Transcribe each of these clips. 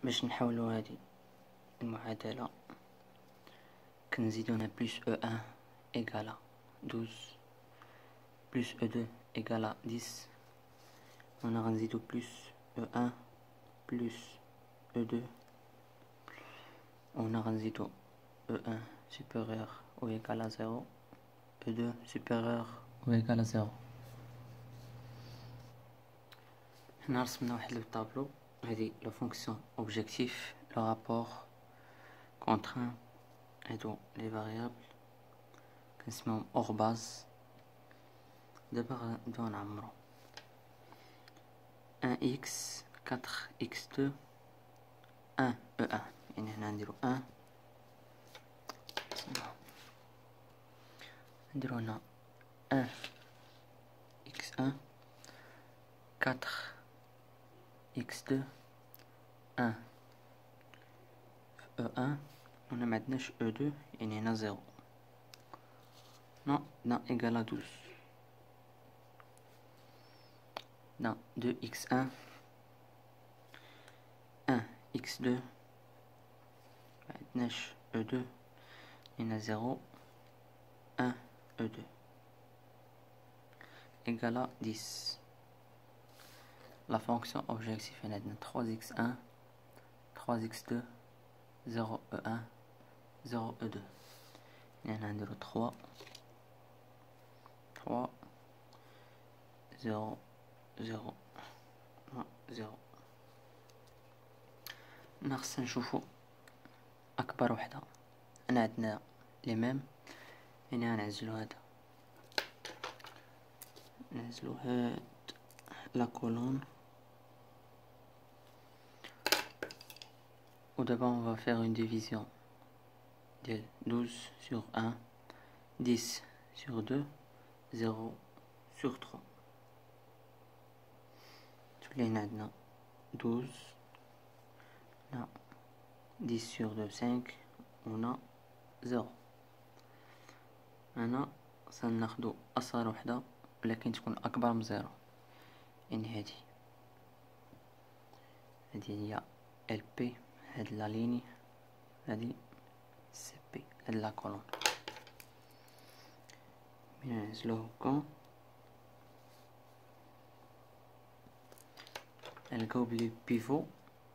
باش نحولو هذه المعادلة كنزيدو هنا بلس او ان إيكالا 12 بلس او دو إيكالا 10 هنا غنزيدو بلس او ان بلس او دو وهنا غنزيدو او ان supérieur ou égal à 0 e 2 supérieur ou égal à 0. هنا رسمنا واحد لو طابلو هذه لو فونكسيون اوبجيكتيف لو رابور كونتران هادو لي فاريابل كنسميهم اور باز. دابا غنبداو نعمرو 1 x 4 x2 1 e 1 يعني هنا نديرو 1 نديرو هنا 1 x1 4 x2 1 e1 هنا معندناش e2 يعني هنا 0 هنا إيكال 12 هنا 2x1 1 x2 معندناش e2 هنا 0 1 e2 égale à 10. La fonction objectif est de 3x1, 3x2, 0e1, 0e2. Il y en a de 3, 3, 0, 0, 0. ناقص نشوفو أكبر وحدة. أنا عندنا لي ميم يعني غنعزلو هذا نعزلو هاد لا كولون و دابا on va faire une division ديال 12 sur 1 10 sur 2 0 sur 3 تولي هنا عندنا 12 هنا 10 sur 2 5 و هنا 0. هنا سناخدو أصغر وحدة ولكن تكون أكبر من 0 يعني هذه هي ال بي هاد لا ليني هادي سي بي هاد لا كولون نعزلو هكا نلقاو بلي البيفو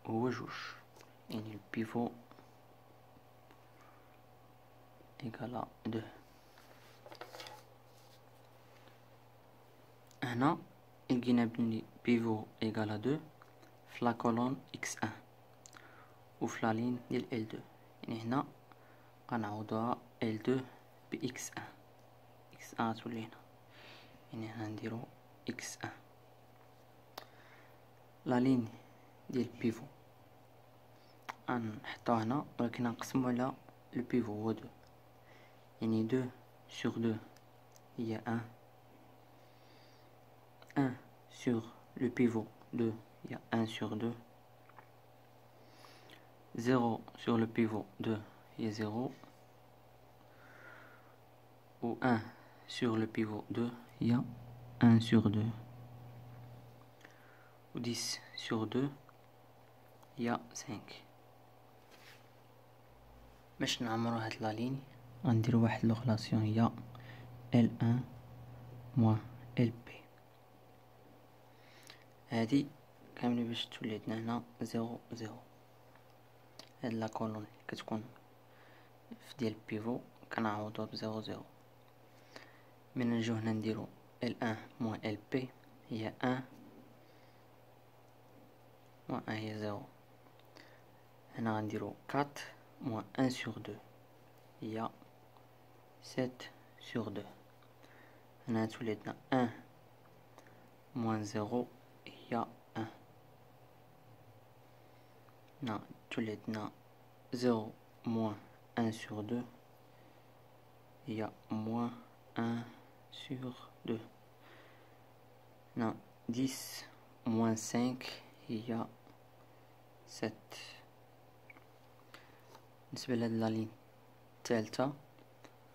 هو 2 يعني البيفو إيكالا 2. هنا لقينا بلي بيفو إيكالا 2 في لا كولون x1 و في لا لين ديال L2 يعني هنا غنعوضوها L2 ب x1 x1 غتولي هنا يعني هنا نديرو x1 لا لين ديال بيفو غنحطوها هنا ولكن غنقسمو على لو بيفو هو 2 يعني 2 sur 2 هي 1 1 sur le pivot 2 il y a 1 sur 2 0 sur le pivot 2 il y a 0 ou 1 sur le pivot 2 il y a 1 sur 2 ou 10 sur 2 il y a 5. باش نعمرو هاد لا لين غنديرو واحد لو ريلاسيون هي L1 moins LP هادي كاملين باش تولي عندنا هنا 0 0. هاد لا كولون كتكون في ديال بيفو كنعوضوها ب 0 0. من نجيو هنا نديرو L1 moins LP هي 1 moins 1 هي 0. هنا غنديرو 4 moins 1 sur 2 هي 7 sur 2. هنا تولي عندنا 1 moins 0 هي 1. هنا تولي عندنا 0 moins 1 sur 2 هي moins 1 sur 2. هنا 10 moins 5 هي 7. بالنسبة لهاد لا لين الثالثة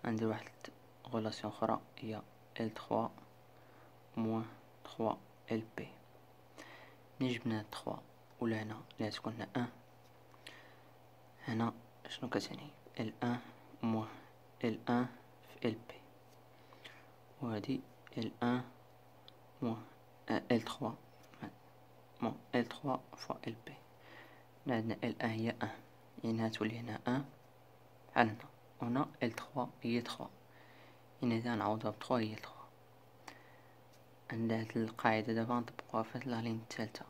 غندير واحد غولاسيون أخرى هي L3 moins 3 LP. ملي جبنا 3 ولا هنا اللي غتكون هنا 1 هنا شنو كتعني L1 moins L1 في LP، وهادي L1 moins L3 moins L3 fois LP. عندنا L1 هي 1، يعني تولي هنا 1 بحال هنا، وهنا L3 هي 3، يعني هذا نعوضها ب3 هي 3. عند هاد القاعدة دابا نطبقوها في هاد لالين التالتة،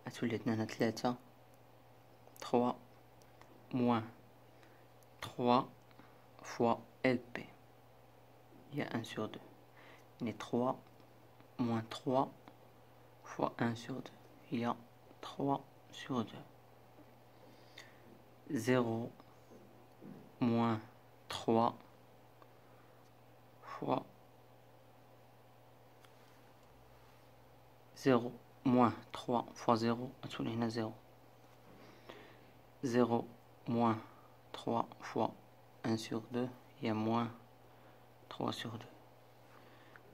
غتولي عندنا هنا 3 3 moins 3 fois LP هي 1 sur 2، يعني 3 moins 3 fois 1 sur 2 هي 3 sur 2. 0 moins 3 fois 0 moins 3 fois 0 غتولي هنا 0. 0 moins 3 fois 1 sur 2 هي moins 3 sur 2.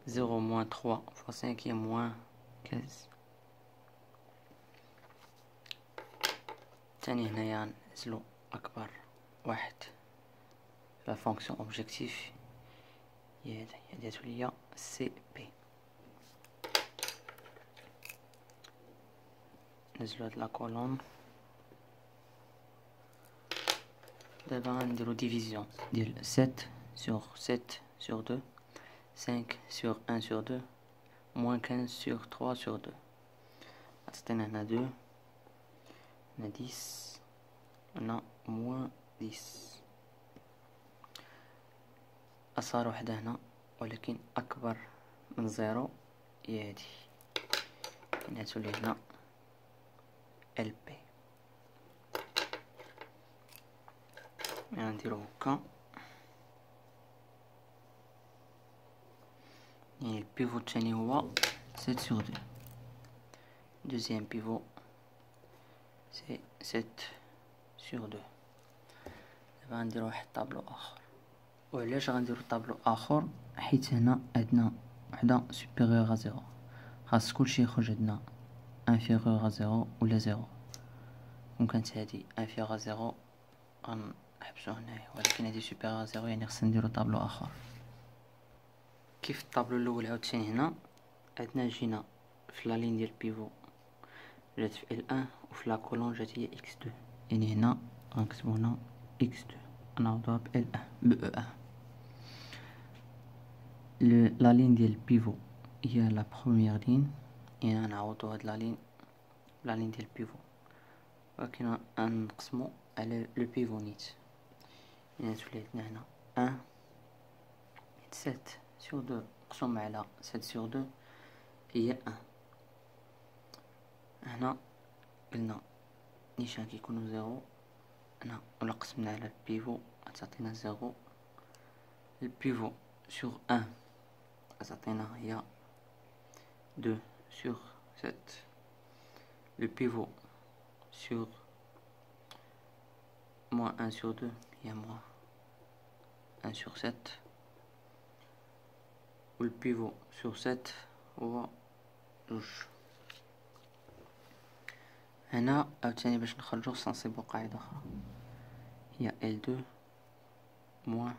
0 moins 3 fois 5 هي moins 15. تاني هنايا نزلو أكبر واحد لا فونكسيون اوبجيكتيف هي هادي تولي سي بي. نزلو هاد لا كولون. دابا غنديرو ديفيزيون ديال 7 sur 7 sur 2 5 sur 1 sur 2 moins 15 sur 3 sur 2 غتعطينا هنا 2 هنا 10 هنا moins 10. أصغر وحدة هنا ولكن أكبر من 0 هي هادي، يعني تولي هنا LP. نديرو هكا، يعني البيفو الثاني هو 7 sur 2. دوزيام بيفو سي 7 sur 2. دابا غنديرو واحد طابلو اخر. وعلاش غنديرو طابلو اخر؟ حيت هنا عندنا وحده سوبيريور ا 0، خاص كلشي يخرج عندنا انفيريور ا 0 ولا 0. كانت هادي انفيريور ا 0 غنحبسو هنايا، ولكن هادي سوبيريور ا 0 يعني خصنا نديرو طابلو اخر. كيف الطابلو الاول عاوتاني هنا عندنا جينا في لا لين ديال بيفو جات في L1 وفي لا كولون جات هي X2، يعني هنا غنكتبو هنا X2 غنعوضوها ب L1 ب E1. لا لين ديال بيفو هي لا بروميير لين، يعني غنعوضو هاد لا لين ديال بيفو، ولكن غنقسمو على لو بيفو نيت، يعني تولي عندنا هنا 1 7 sur 2 مقسوم على 7 sur 2 هي 1. هنا قلنا نيشان كيكونو 0 هنا ولا قسمنا على البيفو غتعطينا 0. البيفو sur 1 غتعطينا هي 2 sur 7. le pivot sur moins 1 sur 2 هي moins 1 sur 7. le pivot sur 7 هو 2. هنا عاوتاني باش نخرجو خصنا نصيبو قاعدة أخرى هي L2 moins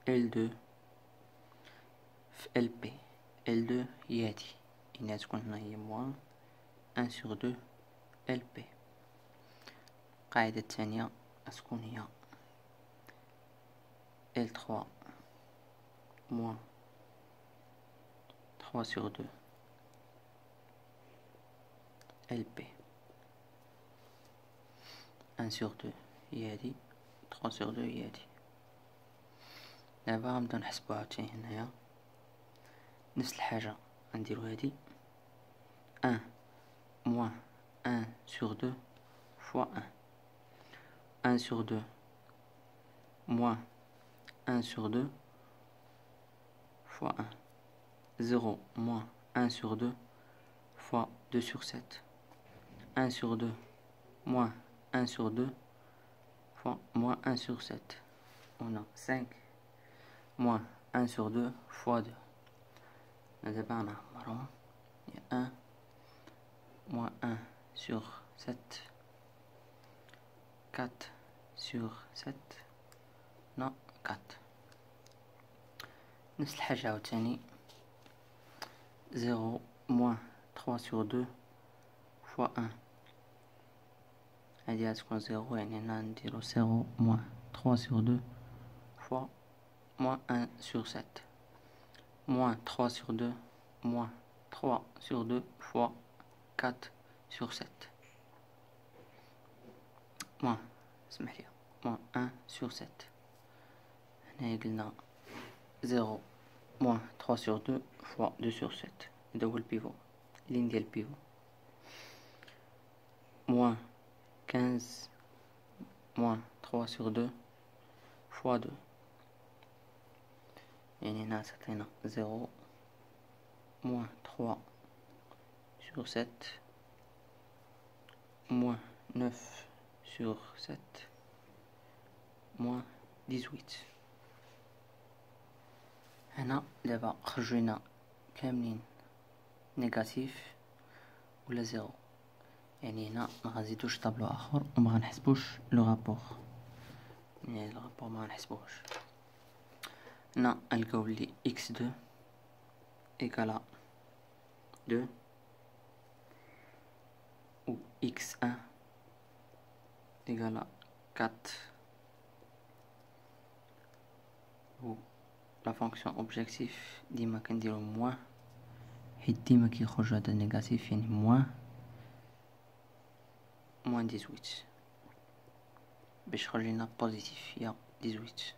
L2 في LP. L2 هي هادي، يعني تكون هنا هي moins 1 sur 2 LP. القاعدة الثانية غتكون هي L3 moins 3 sur 2 LP. 1 sur 2 هي هادي، 3 sur 2 هي هادي. دابا غنبداو نحسبو عاوتاني هنايا نفس الحاجة، غنديرو هادي 1 moins 1 sur 2 fois 1. 1 sur 2 moins 1 sur 2 fois 1. 0 moins 1 sur 2 fois 2 sur 7. 1 sur 2 moins 1 sur 2 fois moins 1 sur 7. On a 5 moins 1 sur 2 fois 2. دابا غنعمرهم 1 moins 1 sur 7 4 sur 7 نا 4. نفس الحاجة عاوتاني 0 moins 3 sur 2 fois 1. هادي غتكون 0 يعني هنا نديرو 0 moins 3 sur 2 fois moins 1 sur 7. Moins 3 sur 2 moins 3 sur 2 fois 4 sur 7. Moins moins 1 sur 7. هنا قلنا 0 moins 3 sur 2 fois 2 sur 7. هذا هو البيفو، لين ديال البيفو. Moins 15 moins 3 sur 2 fois 2. يعني هنا تعطينا 0 moins 3 sur 7 moins 9 sur 7 moins 18. هنا دابا خرجوا لنا كاملين نيجاتيف ولا زيرو، يعني هنا ما غنزيدوش طابلو اخر وما غنحسبوش لو رابور، يعني لو رابور ما غنحسبوهش. هنا نلقاو بلي x2 égale 2 ou x1 égale 4 ou la fonction objectif ديما كنديرو موان، حيت ديما كيخرج هذا نيجاتيف يعني موان 18 باش يخرج لنا بوزيتيف هي 18.